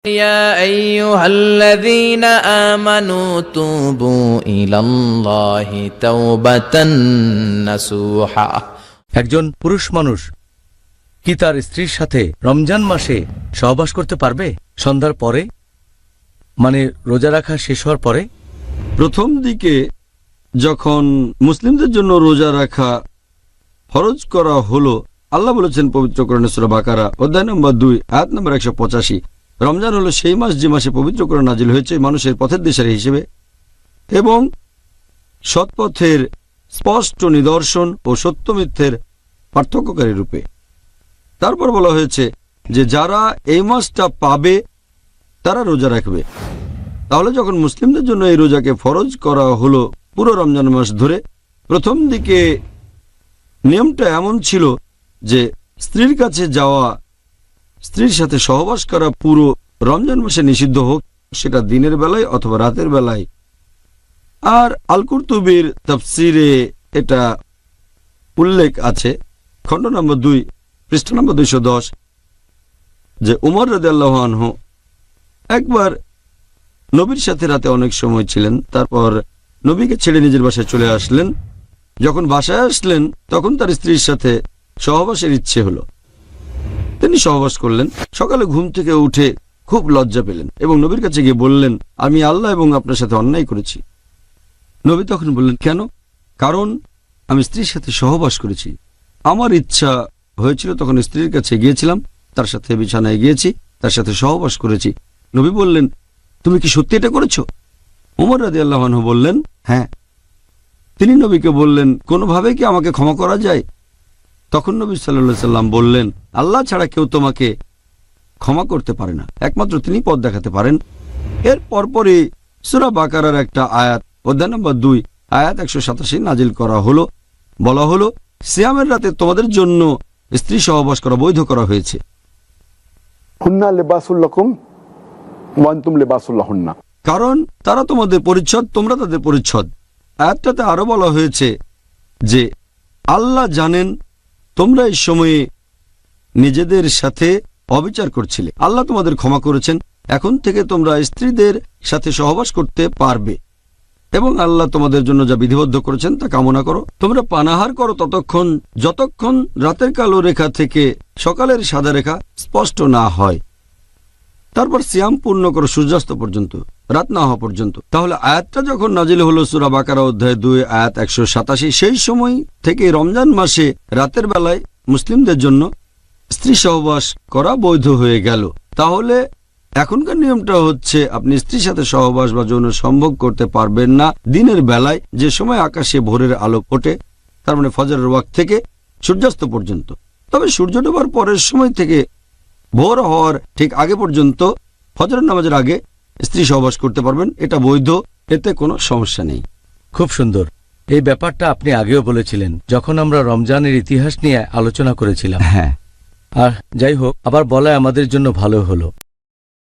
يا أيها الذين آمنوا توبوا إلى الله توبة نصوحا। একজন পুরুষ মানুষ কি তার স্ত্রীর সাথে রমজান মাসে সহবাস করতে পারবে সন্ধ্যার পরে, মানে রোজা রাখা শেষ হওয়ার পরে? প্রথম দিকে যখন মুসলিমদের জন্য রোজা রাখা ফরজ করা হলো, আল্লাহ বলেছেন পবিত্র কোরআনে সূরা বাকারা অধ্যায় নম্বর 2 আয়াত নম্বর 185, রমজান হলো সেই মাস যে মাসে পবিত্র কোরআন নাজিল হয়েছে মানুষের পথের দিশারি হিসেবে এবং সৎপথের স্পষ্ট নিদর্শন ও সত্য মিথ্যের পার্থক্যকারী রূপে। তারপর বলা হয়েছে যে যারা এই মাসটা পাবে তারা রোজা রাখবে। তাহলে যখন মুসলিমদের জন্য এই রোজাকে ফরজ করা হলো পুরো রমজান মাস ধরে, প্রথম দিকে নিয়মটা এমন ছিল যে স্ত্রীর কাছে যাওয়া, স্ত্রীর সাথে সহবাস করা পুরো রমজান মাসে নিষিদ্ধ হোক, সেটা দিনের বেলায় অথবা রাতের বেলায়। আর আল কুরতুবীর তাফসিরে এটা উল্লেখ আছে খণ্ড নম্বর 2 পৃষ্ঠা নম্বর 210 যে উমর রাদিয়াল্লাহু আনহু একবার নবীর সাথে রাতে অনেক সময় ছিলেন, তারপর নবীকে ছেড়ে নিজের বাসায় চলে আসলেন। যখন বাসায় আসলেন তখন তার স্ত্রীর সাথে সহবাসের ইচ্ছে হলো, তিনি সহবাস করলেন। সকালে ঘুম থেকে উঠে খুব লজ্জা পেলেন এবং নবীর কাছে গিয়ে বললেন, আমি আল্লাহ এবং আপনার সাথে অন্যায় করেছি। নবী তখন বললেন, কেন? কারণ আমি স্ত্রীর সাথে সহবাস করেছি, আমার ইচ্ছা হয়েছিল, তখন স্ত্রীর কাছে গিয়েছিলাম, তার সাথে বিছানায় গিয়েছি, তার সাথে সহবাস করেছি। নবী বললেন, তুমি কি সত্যি এটা করেছো? ওমর রাদিয়াল্লাহু আনহু বললেন, হ্যাঁ। তিনি নবীকে বললেন, কোনোভাবে কি আমাকে ক্ষমা করা যায়? তখন নবী সাল্লাল্লাহু আলাইহি সাল্লাম বললেন, আল্লাহ ছাড়া কেউ তোমাকে ক্ষমা করতে পারে না, একমাত্র তিনি পথ দেখাতে পারেন। এর পরপরই সূরা বাকারার একটা আয়াত অধ্যায় নম্বর 2 আয়াত 187 নাজিল করা হলো। বলা হলো, সিয়ামের রাতে তোমাদের জন্য স্ত্রী সহবাস করা বৈধ করা হয়েছে। হুন্না লিবাসুল লাকুম ওয়া আনতুম লিবাসুল লাহুন্না, কারণ তারা তোমাদের পরিচ্ছদ, তোমরা তাদের পরিচ্ছদ। আয়াতটাতে আরো বলা হয়েছে যে আল্লাহ জানেন তোমরা এই সময়ে নিজেদের সাথে অবিচার করছিলে, আল্লাহ তোমাদের ক্ষমা করেছেন, এখন থেকে তোমরা স্ত্রীদের সাথে সহবাস করতে পারবে এবং আল্লাহ তোমাদের জন্য যা বিধিবদ্ধ করেছেন তা কামনা করো। তোমরা পানাহার করো ততক্ষণ যতক্ষণ রাতের কালো রেখা থেকে সকালের সাদা রেখা স্পষ্ট না হয়, তারপর সিয়াম পূর্ণ করো সূর্যাস্ত পর্যন্ত, রাত না হওয়া পর্যন্ত। তাহলে আয়াতটা যখন নাজিল হলো সূরা বাকারা অধ্যায় 2 আয়াত 187, সেই সময় থেকে রমজান মাসে রাতের বেলায় মুসলিমদের জন্য স্ত্রী সহবাস করা বৈধ হয়ে গেল। তাহলে এখনকার নিয়মটা হচ্ছে আপনি স্ত্রীর সাথে সহবাস বা যৌন সম্ভোগ করতে পারবেন না দিনের বেলায়, যে সময় আকাশে ভোরের আলো ফোটে, তার মানে ফজরের ওয়াক্ত থেকে সূর্যাস্ত পর্যন্ত। তবে সূর্য ডোবার পরের সময় থেকে ভোর হওয়ার ঠিক আগে পর্যন্ত ফজরের নামাজের আগে স্ত্রী সহবাস করতে পারবেন, এটা বৈধ, এতে কোনো সমস্যা নেই। খুব সুন্দর। এই ব্যাপারটা আপনি আগেও বলেছিলেন যখন আমরা রমজানের ইতিহাস নিয়ে আলোচনা করেছিলাম। হ্যাঁ, আর যাই হোক, আবার বলা আমাদের জন্য ভালো হলো।